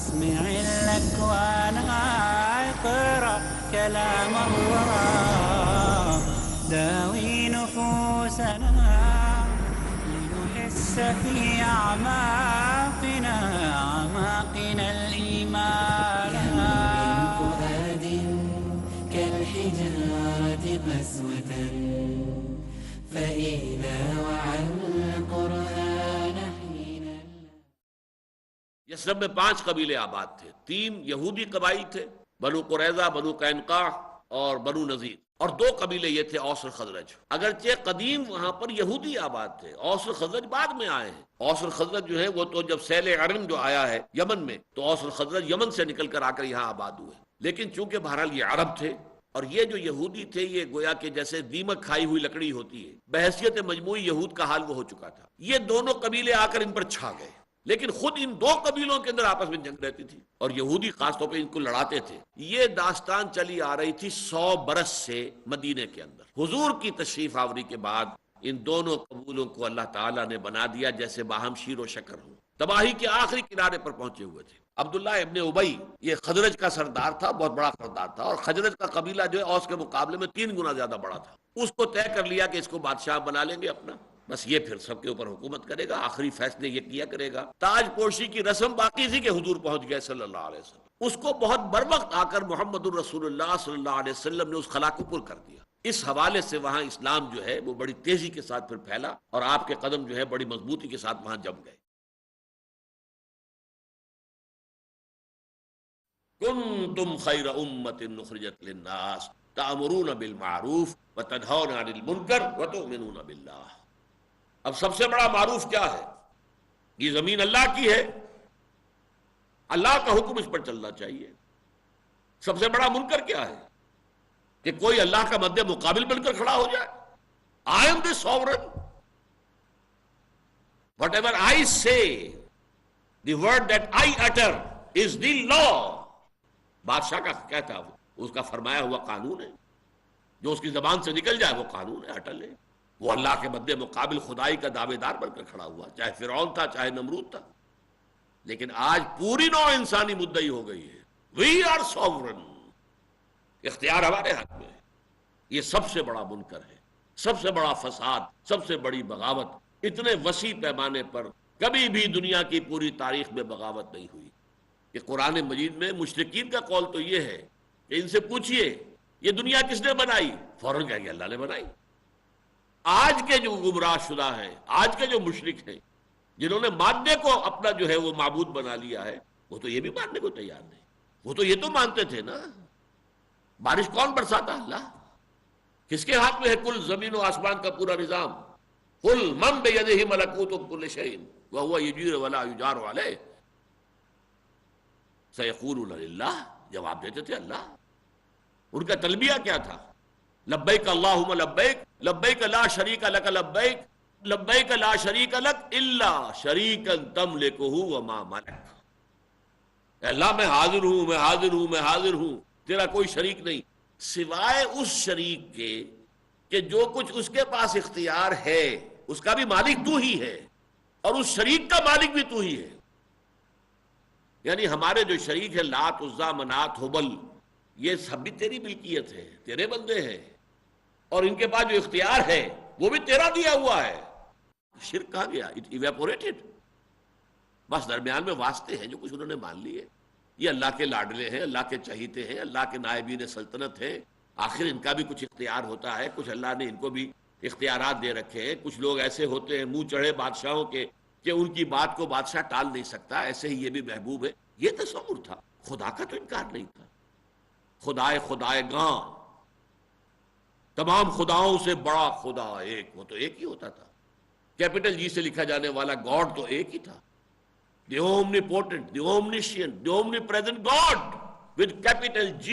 اسمع الأكوان اقرأ كلام الله داوي نفوسنا لنحس في أعماقنا الإيمان. من فؤاد كالحجارة قسوة فإذا وعى القرآن حين. یثرب میں 5 قبیلے آباد تھے. 3 یہودی قبائل تھے، بنو قریظہ، بنو قینقاع اور بنو نذیر، اور 2 قبیلے یہ تھے اوس اور خزرج. اگرچہ قدیم وہاں پر یہودی آباد تھے، اوس اور خزرج بعد میں آئے ہیں. اوس اور خزرج جو ہے وہ تو جب سیل عرم جو آیا ہے یمن میں، تو اوس اور خزرج یمن سے نکل کر آ کر یہاں آباد ہوئے. لیکن چونکہ بہرحال یہ عرب تھے اور یہ جو یہودی تھے یہ گویا کہ جیسے دیمک کھائی ہوئی لکڑی ہوتی ہے، بحیثیت مجموعی یہود کا حال وہ ہو چکا تھا. یہ دونوں قبیلے آ کر ان پر چھا گئے، لیکن خود ان 2 قبیلوں کے اندر آپس میں جنگ رہتی تھی اور یہودی خاص طور پہ ان کو لڑاتے تھے. یہ داستان چلی آ رہی تھی 100 برس سے مدینے کے اندر. حضور کی تشریف آوری کے بعد ان دونوں قبیلوں کو اللہ تعالیٰ نے بنا دیا جیسے باہم شیر و شکر ہوں. تباہی کے آخری کنارے پر پہنچے ہوئے تھے. عبداللہ ابن ابی یہ خزرج کا سردار تھا، بہت بڑا سردار تھا، اور خزرج کا قبیلہ جو ہے اوس کے مقابلے میں 3 گنا زیادہ بڑا تھا. اس کو طے کر لیا کہ اس کو بادشاہ بنا لیں گے اپنا، بس یہ پھر سب کے اوپر حکومت کرے گا، آخری فیصلے یہ کیا کرے گا. تاج پوشی کی رسم باقی تھی کہ حضور پہنچ گئے صلی اللہ علیہ وسلم. اس کو بہت بروقت آ کر محمد الرسول اللہ صلی اللہ علیہ وسلم نے اس خلا کو پر کر دیا. اس حوالے سے وہاں اسلام جو ہے وہ بڑی تیزی کے ساتھ پھر پھیلا اور آپ کے قدم جو ہے بڑی مضبوطی کے ساتھ وہاں جم گئے. کنتم خیر امت اخرجت للناس تأمرون بالمعروف وتنہون عن المنکر وتؤمنون باللہ. اب سب سے بڑا معروف کیا ہے؟ یہ زمین اللہ کی ہے، اللہ کا حکم اس پر چلنا چاہیے. سب سے بڑا منکر کیا ہے؟ کہ کوئی اللہ کا مد مقابل بن کر کھڑا ہو جائے. I am the sovereign. Whatever I say, the word that I utter is the law. بادشاہ کا کیا تھا؟ اس کا فرمایا ہوا قانون ہے، جو اس کی زبان سے نکل جائے وہ قانون ہے، اٹل ہے. وہ اللہ کے مد مقابل خدائی کا دعوے دار بن کر کھڑا ہوا، چاہے فرعون تھا چاہے نمرود تھا. لیکن آج پوری نوع انسانی مدعی ہو گئی ہے. وی آر سوورن، اختیار ہمارے ہاتھ میں ہے. یہ سب سے بڑا منکر ہے، سب سے بڑا فساد، سب سے بڑی بغاوت. اتنے وسیع پیمانے پر کبھی بھی دنیا کی پوری تاریخ میں بغاوت نہیں ہوئی. کہ قرآن مجید میں مشرکین کا قول تو یہ ہے کہ ان سے پوچھئے یہ دنیا کس نے بنائی؟ فوراً کہیں گے اللہ نے بنائی. آج کے جو گمراہ شدہ ہیں، آج کے جو مشرک ہیں، جنہوں نے مادے کو اپنا جو ہے وہ معبود بنا لیا ہے، وہ تو یہ بھی ماننے کو تیار نہیں. وہ تو یہ تو مانتے تھے نا بارش کون برساتا؟ اللہ. کس کے ہاتھ میں ہے کل زمین و آسمان کا پورا نظام؟ قل من بیدہ ملکوت کل شیء وہو یجیر ولا یجار علیہ. سیقولون للہ، جواب دیتے تھے اللہ. ان کا تلبیہ کیا تھا؟ لبیک اللہم لبیک، لبیک لا شریک لک لبیک، لبیک لا شریک لک الا شریکا تملکہ وما ملک. اے اللہ میں حاضر ہوں، میں حاضر ہوں، میں حاضر ہوں، تیرا کوئی شریک نہیں سوائے اس شریک کے کہ جو کچھ اس کے پاس اختیار ہے اس کا بھی مالک تو ہی ہے اور اس شریک کا مالک بھی تو ہی ہے. یعنی ہمارے جو شریک ہیں لات، عزا، منات، ہبل، یہ سب بھی تیری ملکیت ہے، تیرے بندے ہیں، اور ان کے پاس جو اختیار ہے وہ بھی تیرا دیا ہوا ہے. شرک کہاں گیا؟ اٹ ایویپوریٹڈ. بس درمیان میں واسطے ہیں جو کچھ انہوں نے مان لیے. یہ اللہ کے لاڈلے ہیں، اللہ کے چہیتے ہیں، اللہ کے نائبین سلطنت ہیں. آخر ان کا بھی کچھ اختیار ہوتا ہے، کچھ اللہ نے ان کو بھی اختیارات دے رکھے ہیں. کچھ لوگ ایسے ہوتے ہیں منہ چڑھے بادشاہوں کے کہ ان کی بات کو بادشاہ ٹال نہیں سکتا. ایسے ہی یہ بھی محبوب ہے. یہ تصور تھا، خدا کا تو انکار نہیں تھا. خدائے گاں، تمام خداؤں سے بڑا خدا ایک، وہ تو ایک ہی ہوتا تھا. کیپٹل جی سے لکھا جانے والا گاڈ تو ایک ہی تھا. دی omnipotent, the omniscient, the omnipresent God with capital G.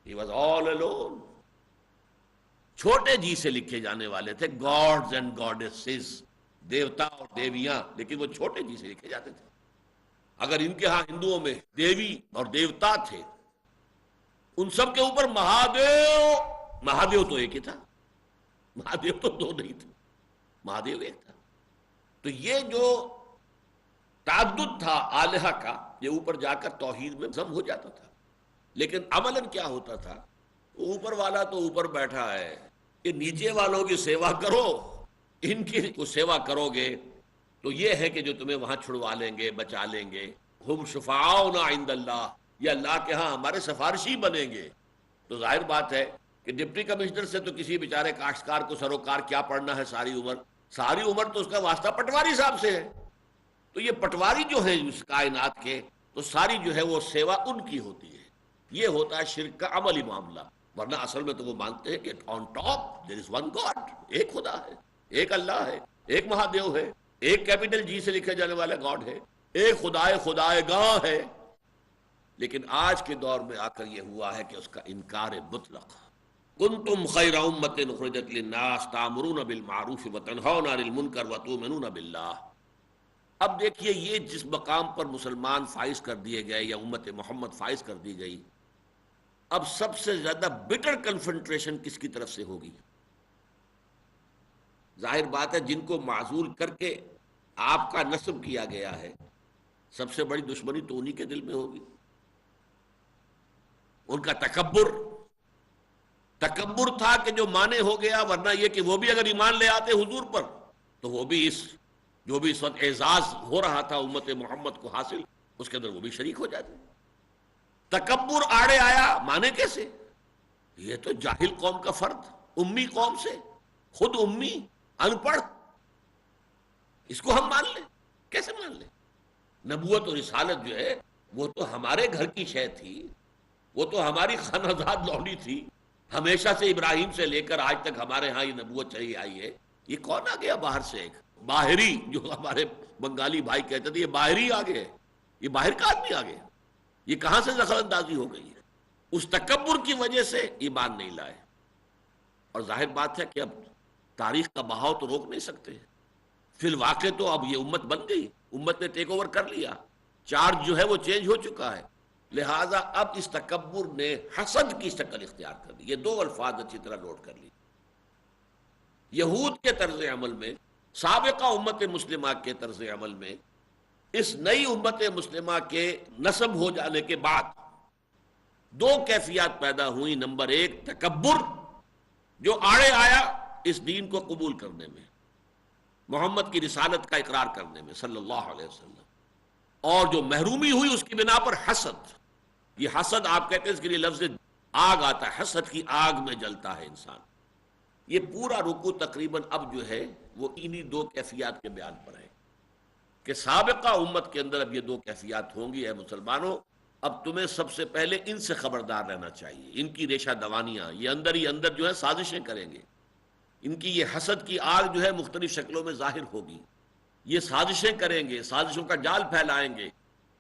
He was all alone. چھوٹے جی سے لکھے جانے والے تھے gods and goddesses، دیوتا اور دیویاں، لیکن وہ چھوٹے جی سے لکھے جاتے تھے. اگر ان کے ہاں ہندوؤں میں دیوی اور دیوتا تھے، ان سب کے اوپر مہادیو تو ایک ہی تھا. مہادیو تو 2 نہیں تھے، مہادیو ایک تھا. تو یہ جو تعدد تھا آلہہ کا، یہ اوپر جا کر توحید میں ضم ہو جاتا تھا، لیکن عملاً کیا ہوتا تھا؟ اوپر والا تو اوپر بیٹھا ہے، کہ نیچے والوں کی سیوا کرو، ان کی کو سیوا کرو گے تو یہ ہے کہ جو تمہیں وہاں چھڑوا لیں گے، بچا لیں گے۔ ہم شفعاؤنا عند اللہ، یہ اللہ کے ہاں ہمارے سفارشی بنیں گے۔ تو ظاہر بات ہے کہ ڈپٹی کمشنر سے تو کسی بیچارے کاشتکار کو سروکار کیا پڑھنا ہے ساری عمر؟ ساری عمر تو اس کا واسطہ پٹواری صاحب سے ہے۔ تو یہ پٹواری جو ہے اس کائنات کے، تو ساری جو ہے وہ سیوا ان کی ہوتی ہے۔ یہ ہوتا ہے شرک کا عملی معاملہ، ورنہ اصل میں تو وہ مانتے ہیں کہ on top there is one God, ایک خدا ہے، ایک اللہ ہے، ایک مہادیو ہے، ایک کیپٹل جی سے لکھے جانے والا گاڈ ہے، ایک خدائے گاہ ہے۔ لیکن آج کے دور میں آ کر یہ ہوا ہے کہ اس کا انکار مطلق۔ کنتم خیر امۃ اخرجت للناس تأمرون بالمعروف وتنہون عن المنکر وتؤمنون باللہ۔ اب دیکھیے یہ جس مقام پر مسلمان فائز کر دیے گئے یا امت محمد فائز کر دی گئی، اب سب سے زیادہ بٹر کنفنٹریشن کس کی طرف سے ہوگی؟ ظاہر بات ہے جن کو معزول کر کے آپ کا نصب کیا گیا ہے، سب سے بڑی دشمنی تو انہی کے دل میں ہوگی۔ ان کا تکبر تھا کہ جو مانے ہو گیا، ورنہ یہ کہ وہ بھی اگر ایمان لے آتے حضور پر تو وہ بھی جو بھی اس وقت اعزاز ہو رہا تھا امت محمد کو حاصل، اس کے اندر وہ بھی شریک ہو جاتے۔ تکبر آڑے آیا، مانے کیسے؟ یہ تو جاہل قوم کا فرد، امی قوم سے، خود امی، ان پڑھ، اس کو ہم مان لیں؟ کیسے مان لیں؟ نبوت اور رسالت جو ہے وہ تو ہمارے گھر کی شے تھی، وہ تو ہماری خانہ لونی تھی، ہمیشہ سے ابراہیم سے لے کر آج تک ہمارے ہاں یہ نبوت چلی آئی ہے۔ یہ کون آ گیا باہر سے؟ ایک باہری، جو ہمارے بنگالی بھائی کہتے تھے یہ باہری آ گئے، یہ باہر کا آدمی آ گیا، یہ کہاں سے دخل اندازی ہو گئی ہے؟ اس تکبر کی وجہ سے ایمان نہیں لائے۔ اور ظاہر بات ہے کہ اب تاریخ کا بہاؤ تو روک نہیں سکتے، فی الواقع تو اب یہ امت بن گئی، امت نے ٹیک اوور کر لیا، چارج جو ہے وہ چینج ہو چکا ہے، لہٰذا اب اس تکبر نے حسد کی شکل اختیار کر لی۔ یہ دو الفاظ اچھی طرح نوٹ کر لی۔ یہود کے طرز عمل میں، سابقہ امت مسلمہ کے طرز عمل میں، اس نئی امت مسلمہ کے نسب ہو جانے کے بعد دو کیفیات پیدا ہوئی۔ نمبر ایک، تکبر جو آڑے آیا اس دین کو قبول کرنے میں، محمد کی رسالت کا اقرار کرنے میں صلی اللہ علیہ وسلم، اور جو محرومی ہوئی اس کی بنا پر حسد۔ یہ حسد آپ کہتے ہیں اس کے لیے لفظ آگ آتا ہے، حسد کی آگ میں جلتا ہے انسان۔ یہ پورا رکوع تقریباً اب جو ہے وہ انہی دو کیفیات کے بیان پر ہے کہ سابقہ امت کے اندر اب یہ دو کیفیات ہوں گی۔ اے مسلمانوں، اب تمہیں سب سے پہلے ان سے خبردار رہنا چاہیے، ان کی ریشہ دوانیاں، یہ اندر ہی اندر جو ہے سازشیں کریں گے، ان کی یہ حسد کی آگ جو ہے مختلف شکلوں میں ظاہر ہوگی، یہ سازشیں کریں گے، سازشوں کا جال پھیلائیں گے۔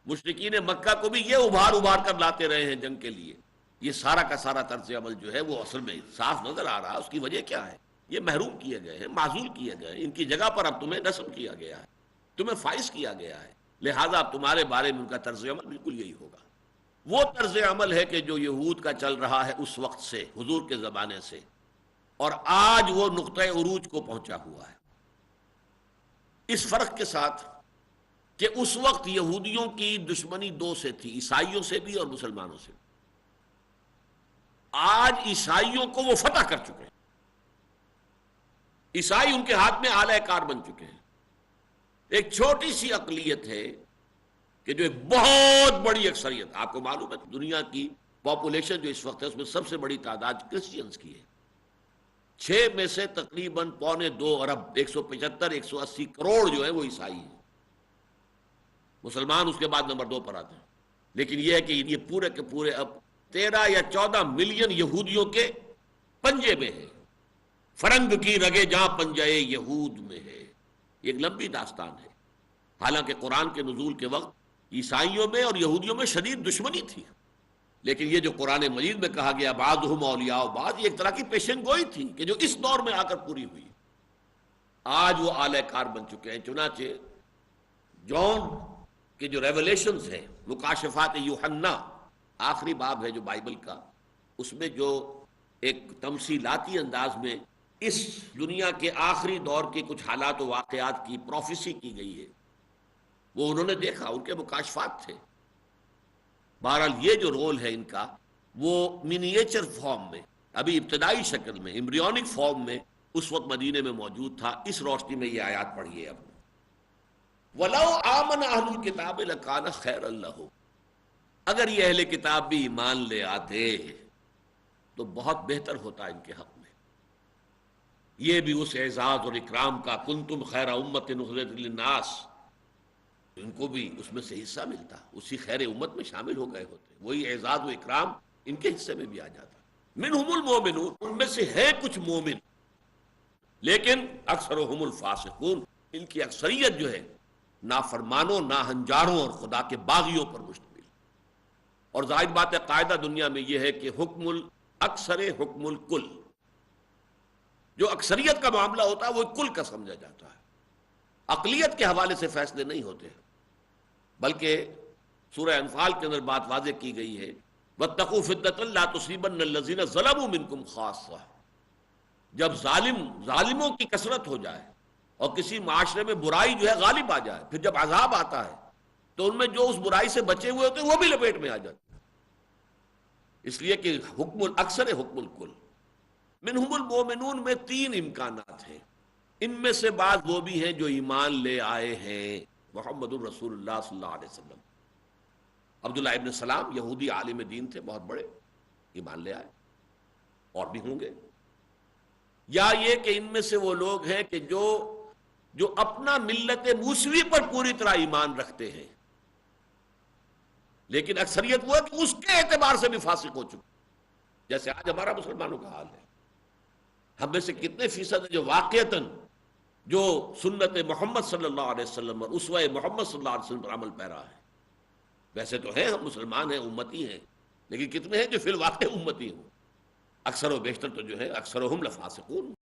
مشرکین مکہ کو بھی یہ ابھار کر لاتے رہے ہیں جنگ کے لیے۔ یہ سارا کا سارا طرز عمل جو ہے وہ اصل میں صاف نظر آ رہا ہے، اس کی وجہ کیا ہے؟ یہ محروم کیے گئے ہیں، معزول کیے گئے ہیں، ان کی جگہ پر اب تمہیں نصب کیا گیا ہے، تمہیں فائز کیا گیا ہے، لہٰذا اب تمہارے بارے میں ان کا طرز عمل بالکل یہی ہوگا۔ وہ طرز عمل ہے کہ جو یہود کا چل رہا ہے اس وقت سے، حضور کے زمانے سے، اور آج وہ نقطۂ عروج کو پہنچا ہوا ہے، اس فرق کے ساتھ کہ اس وقت یہودیوں کی دشمنی دو سے تھی، عیسائیوں سے بھی اور مسلمانوں سے بھی۔ آج عیسائیوں کو وہ فتح کر چکے ہیں، عیسائی ان کے ہاتھ میں آلہ کار بن چکے ہیں۔ ایک چھوٹی سی اقلیت ہے کہ جو ایک بہت بڑی اکثریت، آپ کو معلوم ہے دنیا کی پاپولیشن جو اس وقت ہے اس میں سب سے بڑی تعداد کرسچنز کی ہے، 6 میں سے تقریباً 1.25 ارب، 175 180 کروڑ جو ہے وہ عیسائی ہیں، مسلمان اس کے بعد نمبر 2 پر آتے ہیں۔ لیکن یہ ہے کہ یہ پورے کے پورے اب 13 یا 14 ملین یہودیوں کے پنجے میں ہے، فرنگ کی رگے جہاں پنجے یہود میں ہے۔ یہ ایک لمبی داستان ہے، حالانکہ قرآن کے نزول کے وقت عیسائیوں میں اور یہودیوں میں شدید دشمنی تھی، لیکن یہ جو قرآن مجید میں کہا گیا بعضہم اولیاء بعض، یہ ایک طرح کی پیشن گوئی تھی کہ جو اس دور میں آ کر پوری ہوئی۔ آج وہ آلہ کار بن چکے ہیں، چنانچہ جون کے جو ریولیشنز ہیں، مکاشفات یوحنا، آخری باب ہے جو بائبل کا، اس میں جو ایک تمثیلاتی انداز میں اس دنیا کے آخری دور کے کچھ حالات و واقعات کی پروفیسی کی گئی ہے، وہ انہوں نے دیکھا، ان کے مکاشفات تھے۔ بہرحال یہ جو رول ہے ان کا وہ منیچر فارم میں، ابھی ابتدائی شکل میں، ایمبریونک فارم میں اس وقت مدینے میں موجود تھا. اس روشنی میں یہ آیات پڑھیے اب. وَلَوْ آمَنَ أَهْلُ الْكِتَابِ لَكَانَ خَيْرًا لَهُمْ، اگر یہ اہل کتاب بھی ایمان لے آتے تو بہت بہتر ہوتا ان کے حق میں. یہ بھی اس اعزاز اور اکرام کا کنتم خیر امت اخرجت للناس، ان کو بھی اس میں سے حصہ ملتا، اسی خیر امت میں شامل ہو گئے ہوتے، وہی اعزاز و اکرام ان کے حصے میں بھی آ جاتا. منہم المومنون، ان میں سے ہے کچھ مومن، لیکن اکثرهم الفاسقون، ان کی اکثریت جو ہے نافرمانوں، ناہنجاروں اور خدا کے باغیوں پر مشتمل. اور ظاہر بات ہے قاعدہ دنیا میں یہ ہے کہ حکم الاکثر حکم الکل، جو اکثریت کا معاملہ ہوتا ہے وہ کل کا سمجھا جاتا ہے، اقلیت کے حوالے سے فیصلے نہیں ہوتے. بلکہ سورہ انفال کے اندر بات واضح کی گئی ہے وَاتَّقُوا فِتْنَةً لَا تُصِيبَنَّ الَّذِينَ ظَلَمُوا مِنْكُمْ خَاصَّةً. جب ظالموں کی کثرت ہو جائے اور کسی معاشرے میں برائی جو ہے غالب آ جائے، پھر جب عذاب آتا ہے تو ان میں جو اس برائی سے بچے ہوئے ہوتے ہیں وہ بھی لپیٹ میں آ جاتے ہیں. اس لیے کہ حکم الاکثر حکم الکل. منہم المومنون میں تین امکانات ہیں. ان میں سے بعض وہ بھی ہیں جو ایمان لے آئے ہیں. محمد الرسول اللہ صلی اللہ علیہ وسلم. عبداللہ ابن سلام یہودی عالم دین تھے بہت بڑے، ایمان لے آئے. اور بھی ہوں گے. یا یہ کہ ان میں سے وہ لوگ ہیں کہ جو اپنا ملت موسوی پر پوری طرح ایمان رکھتے ہیں، لیکن اکثریت وہ ہے کہ اس کے اعتبار سے بھی فاسق ہو چکے، جیسے آج ہمارا مسلمانوں کا حال ہے. ہم میں سے کتنے فیصد جو واقعتاً جو سنت محمد صلی اللہ علیہ وسلم اور اسوہ محمد صلی اللہ علیہ وسلم پر عمل پیرا ہے. ویسے تو ہیں ہم مسلمان ہیں، امتی ہیں، لیکن کتنے ہیں جو فی الواقع امتی ہوں؟ اکثر و بیشتر تو جو ہے اکثرهم لفاسقون.